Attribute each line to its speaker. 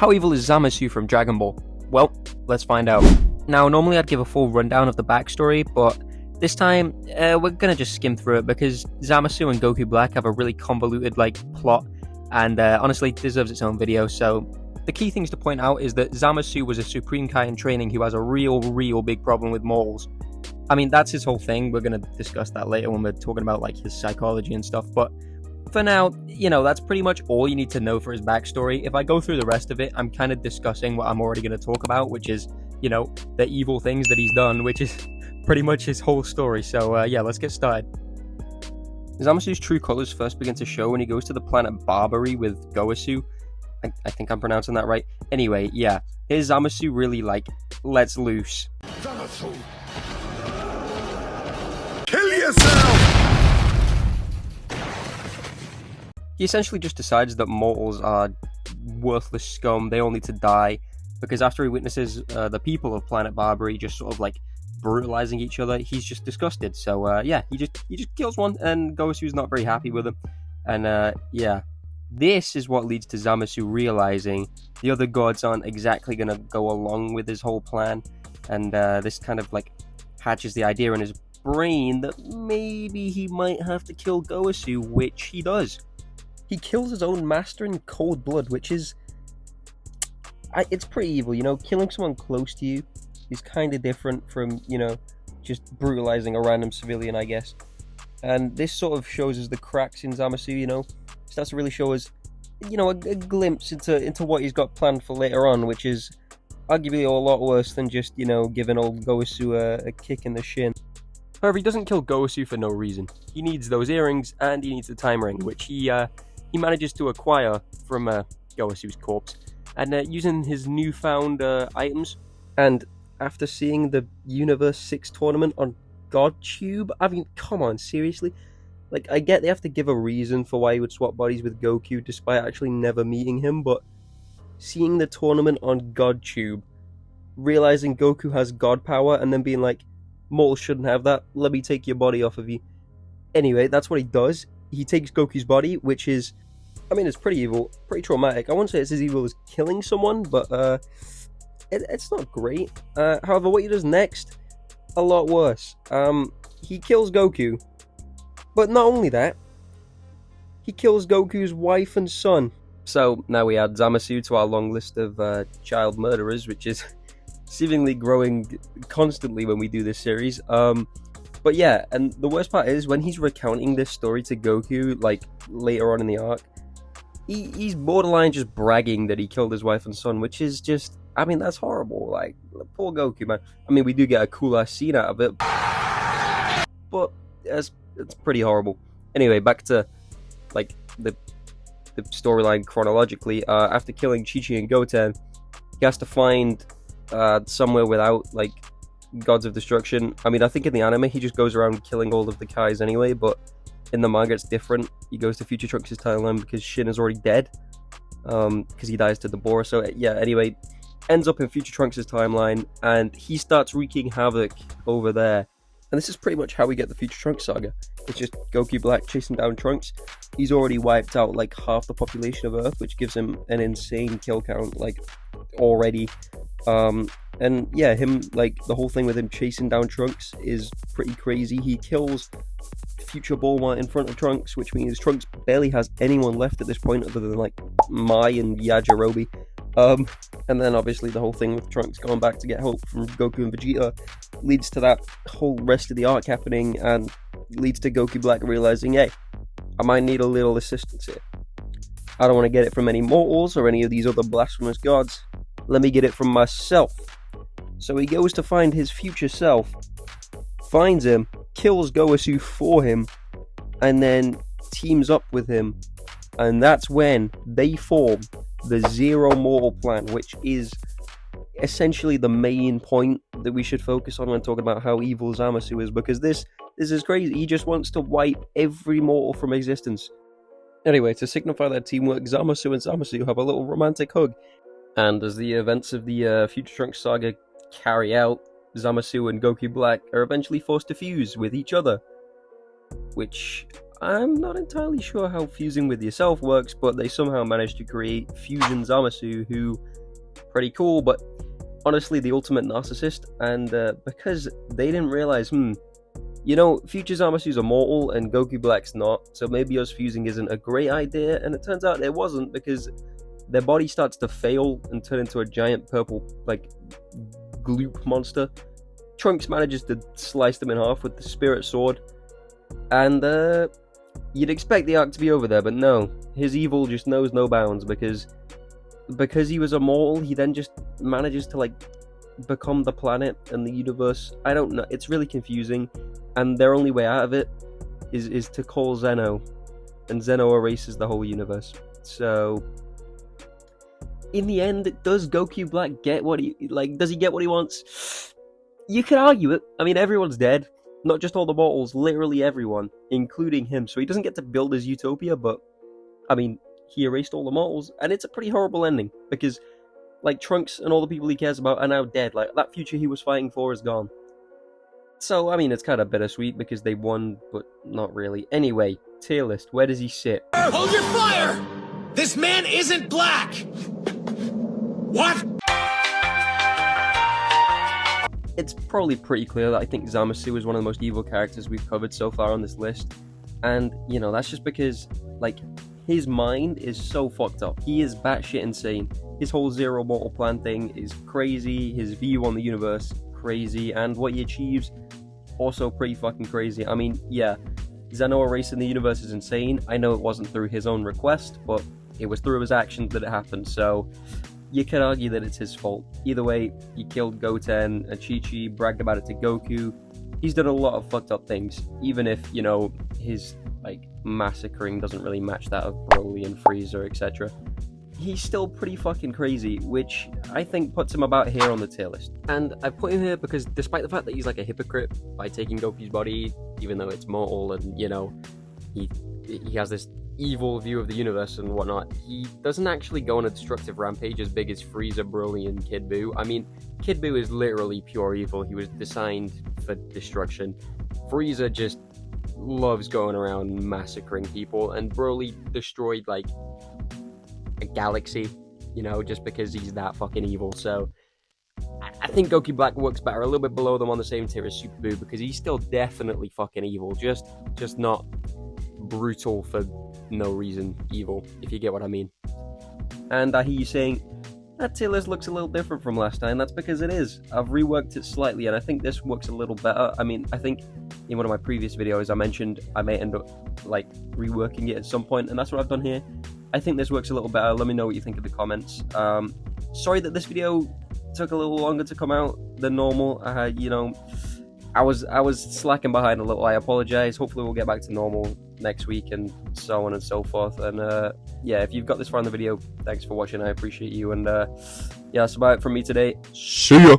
Speaker 1: How evil is Zamasu from Dragon Ball? Well, let's find out. Now, normally I'd give a full rundown of the backstory, but this time we're gonna just skim through it because Zamasu and Goku Black have a really convoluted plot, and honestly deserves its own video. So the key things to point out is that Zamasu was a Supreme Kai in training who has a real big problem with mortals. I mean, that's his whole thing. We're gonna discuss that later when we're talking about his psychology and stuff, but for now, that's pretty much all you need to know for his backstory. If I go through the rest of it, I'm kind of discussing what I'm already going to talk about, which is, the evil things that he's done, which is pretty much his whole story. So, yeah, let's get started. Zamasu's true colors first begin to show when he goes to the planet Barbary with Goku. I think I'm pronouncing that right. Anyway, yeah, here's Zamasu really, lets loose.
Speaker 2: Zamasu! Kill yourself!
Speaker 1: He essentially just decides that mortals are worthless scum. They all need to die, because after he witnesses the people of planet Barbary just sort of brutalizing each other, he's just disgusted. So yeah, he just kills one, and Gosu's not very happy with him. And yeah, this is what leads to Zamasu realizing the other gods aren't exactly gonna go along with his whole plan, and this kind of hatches the idea in his brain that maybe he might have to kill Goku, which he does. He kills his own master in cold blood, which is... it's pretty evil, Killing someone close to you is kind of different from, just brutalizing a random civilian, I guess. And this sort of shows us the cracks in Zamasu, Starts to really show us, a glimpse into what he's got planned for later on, which is arguably a lot worse than just, giving old Goku a kick in the shin. However, he doesn't kill Goku for no reason. He needs those earrings, and he needs the time ring, which he manages to acquire from Goku's corpse, and using his newfound items. And after seeing the Universe 6 tournament on GodTube, I mean, come on, seriously? I get they have to give a reason for why he would swap bodies with Goku despite actually never meeting him, but seeing the tournament on GodTube, realizing Goku has God power, and then being like, mortals shouldn't have that, let me take your body off of you. Anyway, that's what he does. He takes Goku's body, which is, I mean, it's pretty evil, pretty traumatic. I won't say it's as evil as killing someone, but it's not great. However, what he does next, a lot worse. He kills Goku, but not only that, he kills Goku's wife and son. So now we add Zamasu to our long list of child murderers, which is seemingly growing constantly when we do this series. But yeah, and the worst part is when he's recounting this story to Goku, later on in the arc, he's borderline just bragging that he killed his wife and son, which is just, I mean, that's horrible. Poor Goku, man. I mean, we do get a cool ass scene out of it, but it's pretty horrible. Anyway, back to the storyline chronologically. After killing Chi-Chi and Goten, he has to find somewhere without gods of destruction. I mean, I think in the anime he just goes around killing all of the Kais anyway, but in the manga it's different. He goes to Future Trunks' timeline because Shin is already dead, because he dies to Deborah. So yeah, anyway, ends up in Future Trunks' timeline, and he starts wreaking havoc over there. And this is pretty much how we get the Future Trunks saga. It's just Goku Black chasing down Trunks. He's already wiped out half the population of Earth, which gives him an insane kill count already. And yeah, him, the whole thing with him chasing down Trunks is pretty crazy. He kills Future Bulma in front of Trunks, which means Trunks barely has anyone left at this point other than Mai and Yajirobe. And then obviously the whole thing with Trunks going back to get help from Goku and Vegeta leads to that whole rest of the arc happening, and leads to Goku Black realizing, hey, I might need a little assistance here. I don't want to get it from any mortals or any of these other blasphemous gods. Let me get it from myself. So he goes to find his future self, finds him, kills Goku for him, and then teams up with him. And that's when they form the Zero Mortal Plan, which is essentially the main point that we should focus on when talking about how evil Zamasu is, because this is crazy. He just wants to wipe every mortal from existence. Anyway, to signify their teamwork, Zamasu and Zamasu have a little romantic hug. And as the events of the Future Trunks saga carry out, Zamasu and Goku Black are eventually forced to fuse with each other. Which, I'm not entirely sure how fusing with yourself works, but they somehow managed to create Fusion Zamasu, who pretty cool, but honestly the ultimate narcissist. And because they didn't realize, you know, future Zamasu's immortal and Goku Black's not, so maybe us fusing isn't a great idea, and it turns out it wasn't, because their body starts to fail and turn into a giant purple, like, gloop monster. Trunks manages to slice them in half with the spirit sword, and you'd expect the arc to be over there, but no, his evil just knows no bounds, because he was immortal, he then just manages to, like, become the planet and the universe. I don't know, it's really confusing, and their only way out of it is to call Zeno, and Zeno erases the whole universe. So in the end, does Goku Black get what he, like, does he get what he wants? You could argue it. I mean, everyone's dead, not just all the mortals, literally everyone, including him, so he doesn't get to build his utopia, but I mean, he erased all the mortals, and it's a pretty horrible ending, because, like, Trunks and all the people he cares about are now dead. Like, that future he was fighting for is gone. So, I mean, it's kind of bittersweet, because they won, but not really. Anyway, tier list, where does he sit?
Speaker 2: Hold your fire! This man isn't black! What?
Speaker 1: It's probably pretty clear that I think Zamasu is one of the most evil characters we've covered so far on this list. And, you know, that's just because, like, his mind is so fucked up. He is batshit insane. His whole zero mortal plan thing is crazy. His view on the universe, crazy. And what he achieves, also pretty fucking crazy. I mean, yeah, Zeno erasing the universe is insane. I know it wasn't through his own request, but it was through his actions that it happened. So you could argue that it's his fault. Either way, he killed Goten, and Chi-Chi bragged about it to Goku. He's done a lot of fucked up things, even if, you know, his, like, massacring doesn't really match that of Broly and Frieza, etc. He's still pretty fucking crazy, which I think puts him about here on the tier list. And I put him here because despite the fact that he's like a hypocrite by taking Goku's body, even though it's mortal, and, you know, he has this evil view of the universe and whatnot, he doesn't actually go on a destructive rampage as big as Frieza, Broly, and Kid Buu. I mean, Kid Buu is literally pure evil. He was designed for destruction. Frieza just loves going around massacring people, and Broly destroyed, like, a galaxy, you know, just because he's that fucking evil. So I think Goku Black works better a little bit below them on the same tier as Super Buu, because he's still definitely fucking evil, just not brutal for no reason evil, if you get what I mean. And I hear you saying, that tier list looks a little different from last time. That's because it is. I've reworked it slightly, and I think this works a little better. I mean, I think in one of my previous videos I mentioned I may end up, like, reworking it at some point, and that's what I've done here. I think this works a little better. Let me know what you think in the comments. Sorry that this video took a little longer to come out than normal. You know, I was slacking behind a little. I apologize. Hopefully we'll get back to normal next week, and so on and so forth. And yeah, if you've got this far in the video, thanks for watching. I appreciate you. And yeah, that's about it from me today.
Speaker 2: See ya!